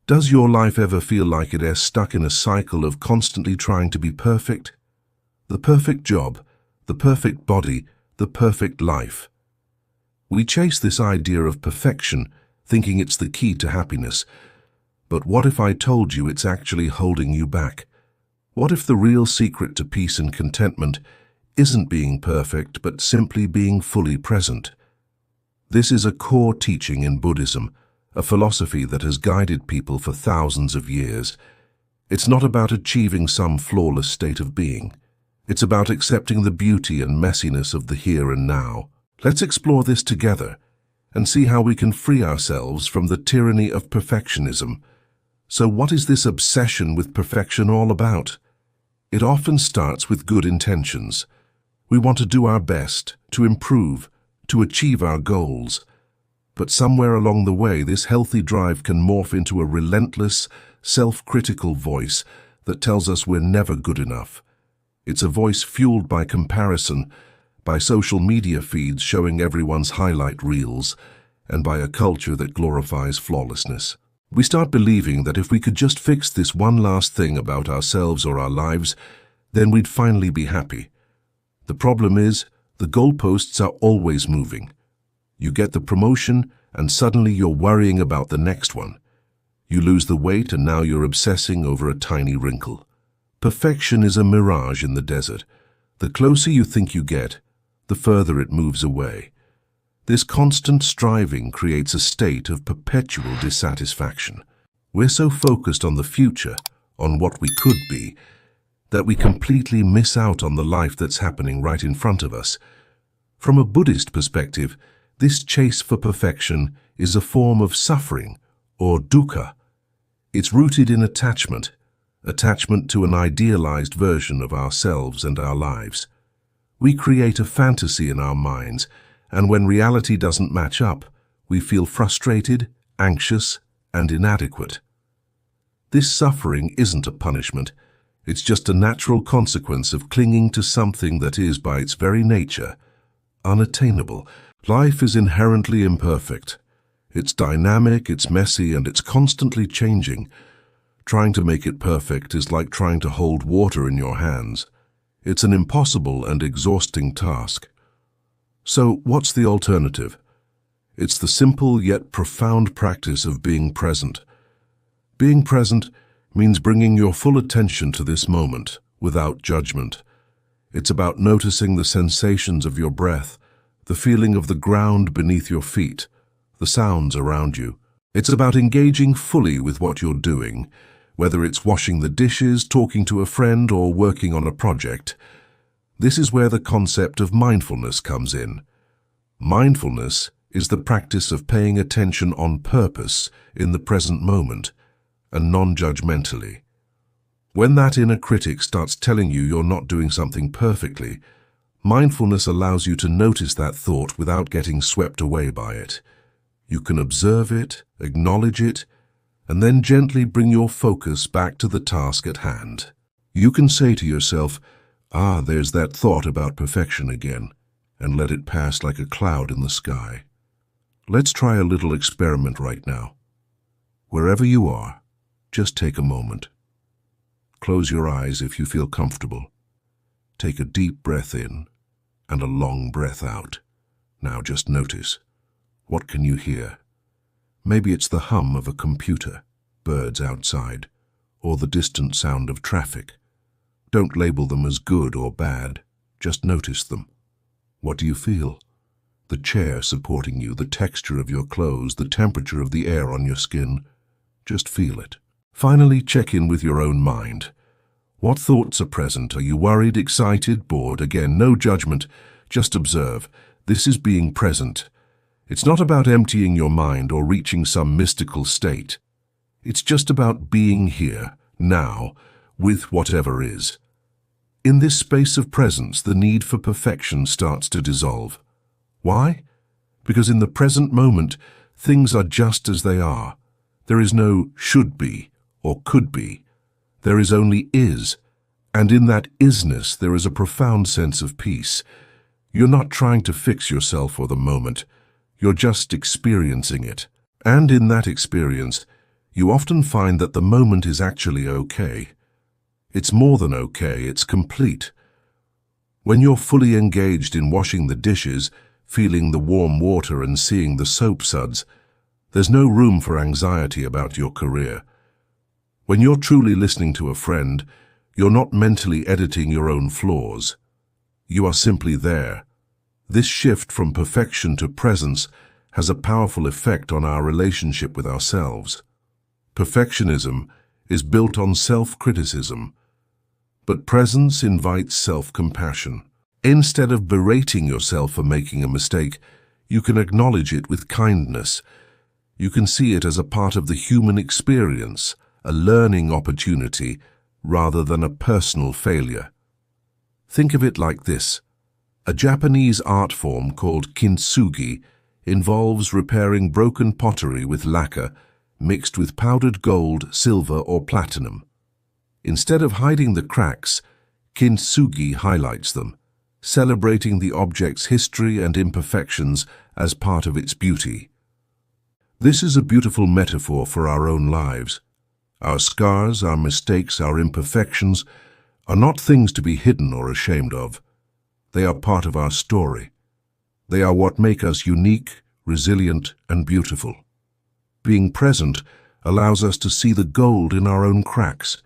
Does your life ever feel like it is stuck in a cycle of constantly trying to be perfect? The perfect job, the perfect body, the perfect life. We chase this idea of perfection, thinking it's the key to happiness. But what if I told you it's actually holding you back? What if the real secret to peace and contentment isn't being perfect, but simply being fully present? This is a core teaching in Buddhism, a philosophy that has guided people for thousands of years. It's not about achieving some flawless state of being. It's about accepting the beauty and messiness of the here and now. Let's explore this together and see how we can free ourselves from the tyranny of perfectionism. So what is this obsession with perfection all about? It often starts with good intentions. We want to do our best, to improve, to achieve our goals. But somewhere along the way, this healthy drive can morph into a relentless, self-critical voice that tells us we're never good enough. It's a voice fueled by comparison, by social media feeds showing everyone's highlight reels, and by a culture that glorifies flawlessness. We start believing that if we could just fix this one last thing about ourselves or our lives, then we'd finally be happy. The problem is, the goalposts are always moving. You get the promotion, and suddenly you're worrying about the next one. You lose the weight, and now you're obsessing over a tiny wrinkle. Perfection is a mirage in the desert. The closer you think you get, the further it moves away. This constant striving creates a state of perpetual dissatisfaction. We're so focused on the future, on what we could be, that we completely miss out on the life that's happening right in front of us. From a Buddhist perspective, this chase for perfection is a form of suffering, or dukkha. It's rooted in attachment to an idealized version of ourselves and our lives. We create a fantasy in our minds, and when reality doesn't match up, we feel frustrated, anxious, and inadequate. This suffering isn't a punishment. It's just a natural consequence of clinging to something that is, by its very nature, unattainable. Life is inherently imperfect. It's dynamic, it's messy, and it's constantly changing. Trying to make it perfect is like trying to hold water in your hands. It's an impossible and exhausting task. So, what's the alternative? It's the simple yet profound practice of being present. Being present means bringing your full attention to this moment, without judgment. It's about noticing the sensations of your breath, the feeling of the ground beneath your feet, the sounds around you. It's about engaging fully with what you're doing, whether it's washing the dishes, talking to a friend, or working on a project. This is where the concept of mindfulness comes in. Mindfulness is the practice of paying attention on purpose in the present moment, and non-judgmentally. When that inner critic starts telling you you're not doing something perfectly, mindfulness allows you to notice that thought without getting swept away by it. You can observe it, acknowledge it, and then gently bring your focus back to the task at hand. You can say to yourself, there's that thought about perfection again, and let it pass like a cloud in the sky. Let's try a little experiment right now. Wherever you are, just take a moment. Close your eyes if you feel comfortable. Take a deep breath in and a long breath out. Now just notice. What can you hear? Maybe it's the hum of a computer, birds outside, or the distant sound of traffic. Don't label them as good or bad. Just notice them. What do you feel? The chair supporting you, the texture of your clothes, the temperature of the air on your skin. Just feel it. Finally, check in with your own mind. What thoughts are present? Are you worried, excited, bored? Again, no judgment. Just observe. This is being present. It's not about emptying your mind or reaching some mystical state. It's just about being here, now, with whatever is. In this space of presence, the need for perfection starts to dissolve. Why? Because in the present moment, things are just as they are. There is no should be or could be. There is only is, and in that isness there is a profound sense of peace. You're not trying to fix yourself for the moment. You're just experiencing it. And in that experience, you often find that the moment is actually okay. It's more than okay, it's complete. When you're fully engaged in washing the dishes, feeling the warm water and seeing the soap suds, there's no room for anxiety about your career. When you're truly listening to a friend, you're not mentally editing your own flaws. You are simply there. This shift from perfection to presence has a powerful effect on our relationship with ourselves. Perfectionism is built on self-criticism, but presence invites self-compassion. Instead of berating yourself for making a mistake, you can acknowledge it with kindness. You can see it as a part of the human experience, a learning opportunity, rather than a personal failure. Think of it like this. A Japanese art form called kintsugi involves repairing broken pottery with lacquer mixed with powdered gold, silver, or platinum. Instead of hiding the cracks, kintsugi highlights them, celebrating the object's history and imperfections as part of its beauty. This is a beautiful metaphor for our own lives. Our scars, our mistakes, our imperfections are not things to be hidden or ashamed of. They are part of our story. They are what make us unique, resilient, and beautiful. Being present allows us to see the gold in our own cracks.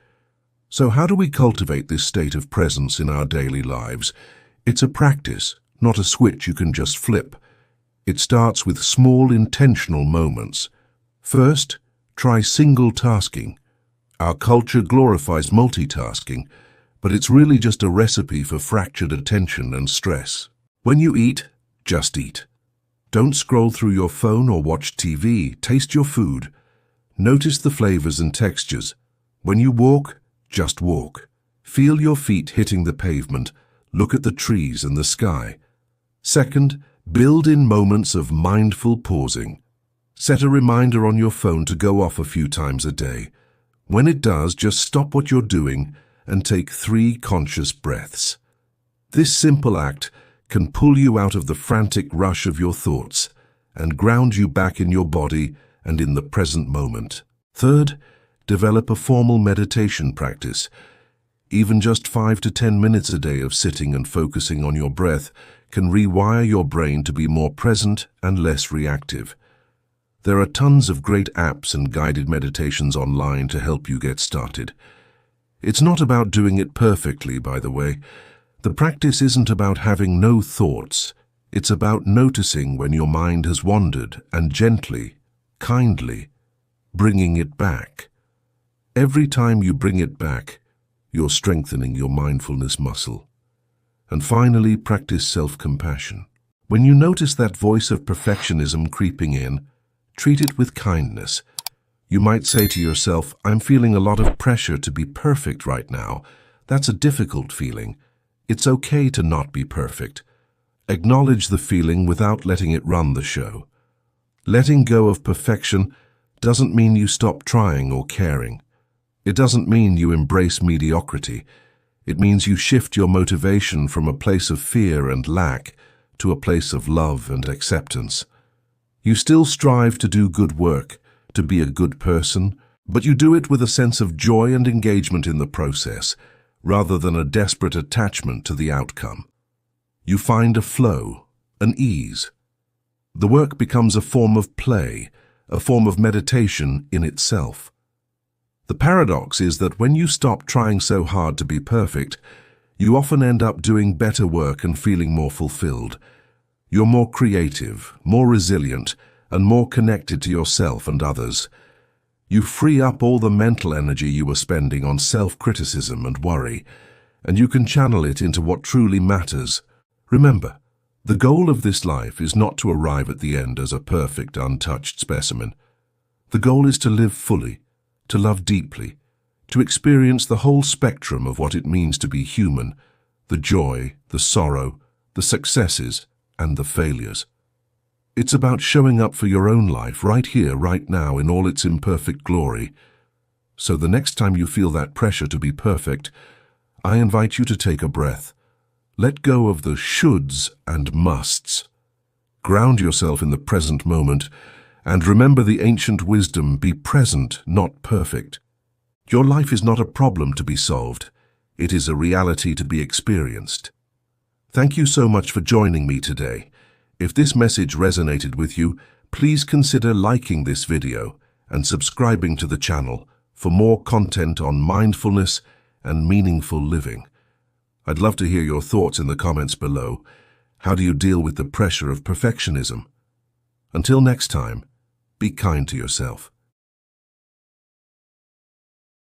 So how do we cultivate this state of presence in our daily lives? It's a practice, not a switch you can just flip. It starts with small, intentional moments. First, try single tasking. Our culture glorifies multitasking, but it's really just a recipe for fractured attention and stress. When you eat, just eat. Don't scroll through your phone or watch TV. Taste your food. Notice the flavors and textures. When you walk, just walk. Feel your feet hitting the pavement. Look at the trees and the sky. Second, build in moments of mindful pausing. Set a reminder on your phone to go off a few times a day. When it does, just stop what you're doing and take 3 conscious breaths. This simple act can pull you out of the frantic rush of your thoughts and ground you back in your body and in the present moment. Third, develop a formal meditation practice. Even just 5 to 10 minutes a day of sitting and focusing on your breath can rewire your brain to be more present and less reactive. There are tons of great apps and guided meditations online to help you get started. It's not about doing it perfectly, by the way. The practice isn't about having no thoughts. It's about noticing when your mind has wandered and gently, kindly, bringing it back. Every time you bring it back, you're strengthening your mindfulness muscle. And finally, practice self-compassion. When you notice that voice of perfectionism creeping in, treat it with kindness. You might say to yourself, I'm feeling a lot of pressure to be perfect right now. That's a difficult feeling. It's okay to not be perfect. Acknowledge the feeling without letting it run the show. Letting go of perfection doesn't mean you stop trying or caring. It doesn't mean you embrace mediocrity. It means you shift your motivation from a place of fear and lack to a place of love and acceptance. You still strive to do good work, to be a good person, but you do it with a sense of joy and engagement in the process, rather than a desperate attachment to the outcome. You find a flow, an ease. The work becomes a form of play, a form of meditation in itself. The paradox is that when you stop trying so hard to be perfect, you often end up doing better work and feeling more fulfilled. You're more creative, more resilient, and more connected to yourself and others. You free up all the mental energy you were spending on self-criticism and worry, and you can channel it into what truly matters. Remember, the goal of this life is not to arrive at the end as a perfect, untouched specimen. The goal is to live fully, to love deeply, to experience the whole spectrum of what it means to be human, the joy, the sorrow, the successes, and the failures. It's about showing up for your own life right here, right now, in all its imperfect glory. So the next time you feel that pressure to be perfect, I invite you to take a breath. Let go of the shoulds and musts. Ground yourself in the present moment And remember the ancient wisdom, be present, not perfect. Your life is not a problem to be solved. It is a reality to be experienced. Thank you so much for joining me today. If this message resonated with you, please consider liking this video and subscribing to the channel for more content on mindfulness and meaningful living. I'd love to hear your thoughts in the comments below. How do you deal with the pressure of perfectionism? Until next time, be kind to yourself.